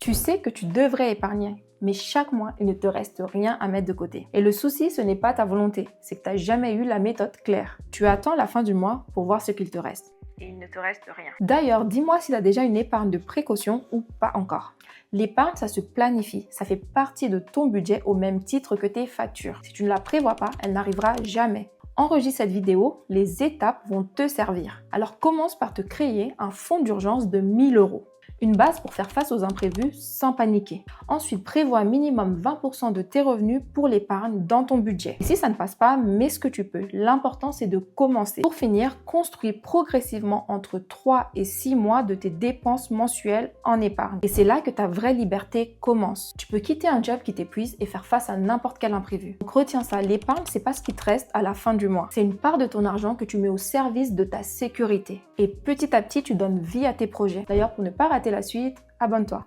Tu sais que tu devrais épargner, mais chaque mois, il ne te reste rien à mettre de côté. Et le souci, ce n'est pas ta volonté, c'est que tu n'as jamais eu la méthode claire. Tu attends la fin du mois pour voir ce qu'il te reste. Et il ne te reste rien. D'ailleurs, dis-moi s'il a déjà une épargne de précaution ou pas encore. L'épargne, ça se planifie, ça fait partie de ton budget au même titre que tes factures. Si tu ne la prévois pas, elle n'arrivera jamais. Enregistre cette vidéo, les étapes vont te servir. Alors commence par te créer un fonds d'urgence de 1 000 €. Une base pour faire face aux imprévus sans paniquer. Ensuite, prévois minimum 20% de tes revenus pour l'épargne dans ton budget. Et si ça ne passe pas, mets ce que tu peux. L'important, c'est de commencer. Pour finir, construis progressivement entre 3 et 6 mois de tes dépenses mensuelles en épargne. Et c'est là que ta vraie liberté commence. Tu peux quitter un job qui t'épuise et faire face à n'importe quel imprévu. Donc retiens ça, l'épargne, c'est pas ce qui te reste à la fin du mois. C'est une part de ton argent que tu mets au service de ta sécurité. Et petit à petit, tu donnes vie à tes projets. D'ailleurs, pour ne pas rater la suite, abonne-toi.